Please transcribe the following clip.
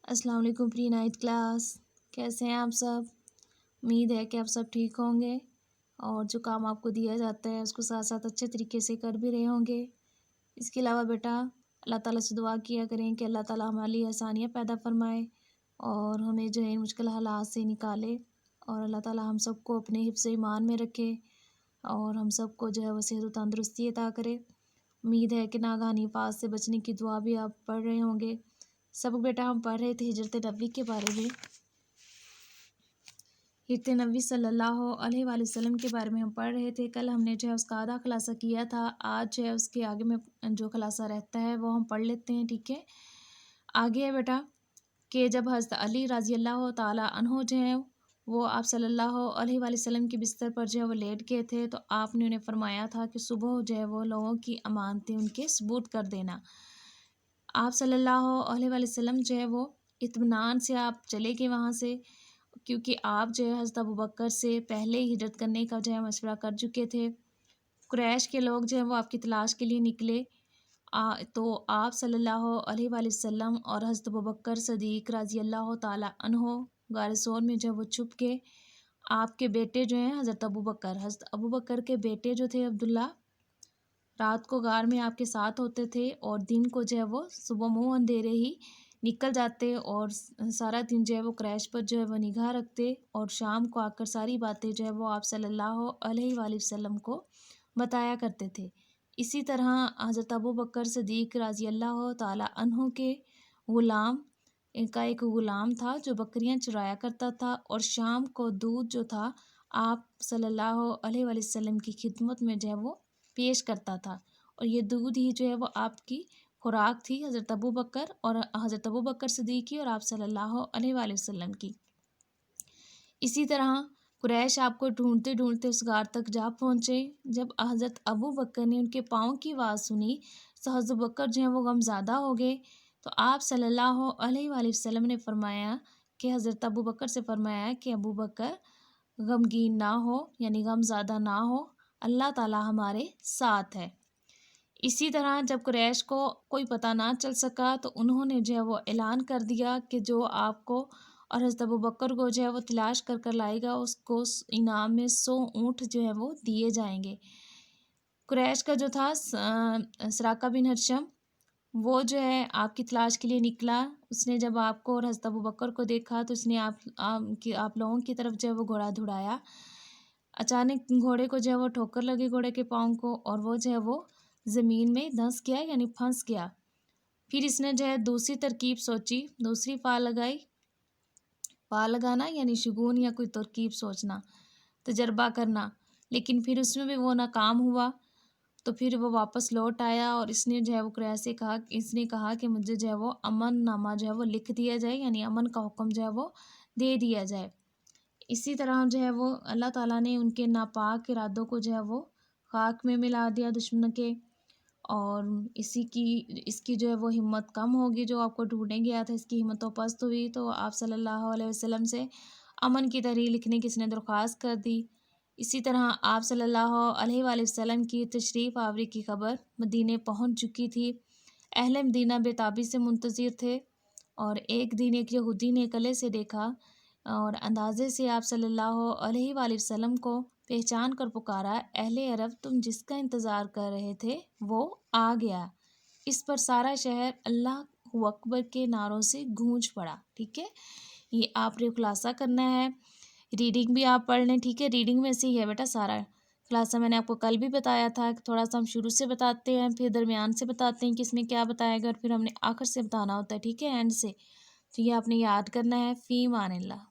السلام علیکم پری night class, کیسے ہیں آپ سب؟ امید ہے کہ آپ سب ٹھیک ہوں گے اور جو کام آپ کو دیا جاتا ہے اس کو ساتھ ساتھ اچھے طریقے سے کر بھی رہے ہوں گے۔ اس کے علاوہ بیٹا اللہ تعالیٰ سے دعا کیا کریں کہ اللہ تعالیٰ ہمارے لیے آسانیاں پیدا فرمائے اور ہمیں جو ہے مشکل حالات سے نکالے، اور اللہ تعالیٰ ہم سب کو اپنے حفظ ایمان میں رکھے اور ہم سب کو جو ہے وہ صحت و تندرستی عطا کرے۔ امید ہے کہ ناگہانی آفات سے بچنے کی دعا بھی آپ پڑھ رہے ہوں گے۔ سبق بیٹا ہم پڑھ رہے تھے ہجرت نبوی کے بارے میں، ہجرت نبوی صلی اللہ علیہ وآلہ وسلم کے بارے میں ہم پڑھ رہے تھے۔ کل ہم نے جو ہے اس کا آدھا خلاصہ کیا تھا، آج جو ہے اس کے آگے میں جو خلاصہ رہتا ہے وہ ہم پڑھ لیتے ہیں، ٹھیک ہے۔ آگے ہے بیٹا کہ جب حضرت علی رضی اللہ تعالیٰ عنہ جو ہیں وہ آپ صلی اللہ علیہ وآلہ وسلم کے بستر پر جو ہے وہ لیٹ گئے تھے، تو آپ نے انہیں فرمایا تھا کہ صبح جو ہے وہ لوگوں کی امانتیں ان کے ثبوت کر دینا۔ آپ صلی اللہ علیہ وآلہ وسلم جو ہے وہ اطمینان سے آپ چلے گئے وہاں سے، کیونکہ آپ جو ہے حضرت ابوبکر سے پہلے ہی ہجرت کرنے کا جو ہے مشورہ کر چکے تھے۔ قریش کے لوگ جو ہیں وہ آپ کی تلاش کے لیے نکلے، تو آپ صلی اللہ علیہ وآلہ وسلم اور حضرت ابوبکر صدیق رضی اللہ تعالیٰ عنہ غار ثور میں جو ہے وہ چھپ کے آپ کے بیٹے جو ہیں حضرت ابوبکر کے بیٹے جو تھے عبداللہ، رات کو غار میں آپ کے ساتھ ہوتے تھے اور دن کو جو ہے وہ صبح منہ اندھیرے ہی نکل جاتے اور سارا دن جو ہے وہ قریش پر جو ہے وہ نگاہ رکھتے، اور شام کو آ کر ساری باتیں جو ہے وہ آپ صلی اللہ علیہ وآلہ وسلم کو بتایا کرتے تھے۔ اسی طرح حضرت ابوبکر صدیق رضی اللہ تعالیٰ عنہ کے غلام کا ایک غلام تھا جو بکریاں چرایا کرتا تھا، اور شام کو دودھ جو تھا آپ صلی اللہ علیہ وآلہ وسلم کی خدمت میں جو ہے وہ پیش کرتا تھا، اور یہ دودھ ہی جو ہے وہ آپ کی خوراک تھی، حضرت ابوبکر صدیق کی اور آپ صلی اللہ علیہ وآلہ وسلم کی۔ اسی طرح قریش آپ کو ڈھونڈتے ڈھونڈتے اس غار تک جا پہنچے۔ جب حضرت ابوبکر نے ان کے پاؤں کی آواز سنی تو حضرت ابوبکر جو ہیں وہ غمزدہ ہو گئے، تو آپ صلی اللہ علیہ وآلہ وسلم نے فرمایا کہ حضرت ابوبکر سے فرمایا کہ ابوبکر غمگین نہ ہو، یعنی غمزدہ نہ ہو، اللہ تعالیٰ ہمارے ساتھ ہے۔ اسی طرح جب قریش کو کوئی پتہ نہ چل سکا تو انہوں نے جو ہے وہ اعلان کر دیا کہ جو آپ کو اور حضرت ابوبکر کو جو ہے وہ تلاش کر کر لائے گا اس کو انعام میں 100 اونٹ جو ہے وہ دیے جائیں گے۔ قریش کا جو تھا سراقہ بن حشم، وہ جو ہے آپ کی تلاش کے لیے نکلا۔ اس نے جب آپ کو اور حضرت ابوبکر کو دیکھا تو اس نے آپ لوگوں کی طرف جو ہے وہ گھوڑا دھڑایا۔ اچانک گھوڑے کو جو ہے وہ ٹھوکر لگی گھوڑے کے پاؤں کو، اور وہ جو ہے وہ زمین میں دھنس گیا، یعنی پھنس گیا۔ پھر اس نے جو ہے دوسری ترکیب سوچی، دوسری فال لگائی، فال لگانا یعنی شگون یا کوئی ترکیب سوچنا، تجربہ کرنا، لیکن پھر اس میں بھی وہ ناکام ہوا۔ تو پھر وہ واپس لوٹ آیا اور اس نے جو ہے وہ قریش سے کہا کہ مجھے جو ہے وہ امن نامہ جو ہے وہ لکھ دیا جائے، یعنی امن کا حکم جو ہے وہ دے دیا جائے۔ اسی طرح جو ہے وہ اللہ تعالیٰ نے ان کے ناپاک ارادوں کو جو ہے وہ خاک میں ملا دیا دشمن کے، اور اس کی جو ہے وہ ہمت کم ہوگی، جو آپ کو ڈھونڈنے گیا تھا اس کی ہمت و پست ہوئی، تو آپ صلی اللہ علیہ وسلم سے امن کی تحریر لکھنے کی اس نے درخواست کر دی۔ اسی طرح آپ صلی اللہ علیہ وآلہ وسلم کی تشریف آوری کی خبر مدینے پہنچ چکی تھی۔ اہل مدینہ بے تابی سے منتظر تھے، اور ایک دن ایک یہودی نے قلعے سے دیکھا اور اندازے سے آپ صلی اللہ علیہ وآلہ وسلم کو پہچان کر پکارا، اہل عرب تم جس کا انتظار کر رہے تھے وہ آ گیا۔ اس پر سارا شہر اللہ اکبر کے نعروں سے گونج پڑا، ٹھیک ہے۔ یہ آپ نے خلاصہ کرنا ہے، ریڈنگ بھی آپ پڑھ لیں، ٹھیک ہے۔ ریڈنگ میں سے ہی ہے بیٹا سارا خلاصہ، میں نے آپ کو کل بھی بتایا تھا کہ تھوڑا سا ہم شروع سے بتاتے ہیں، پھر درمیان سے بتاتے ہیں کہ اس میں کیا بتایا گیا، اور پھر ہم نے آخر سے بتانا ہوتا ہے، ٹھیک ہے، اینڈ سے۔ تو یہ آپ نے یاد کرنا ہے۔ فی امان اللہ۔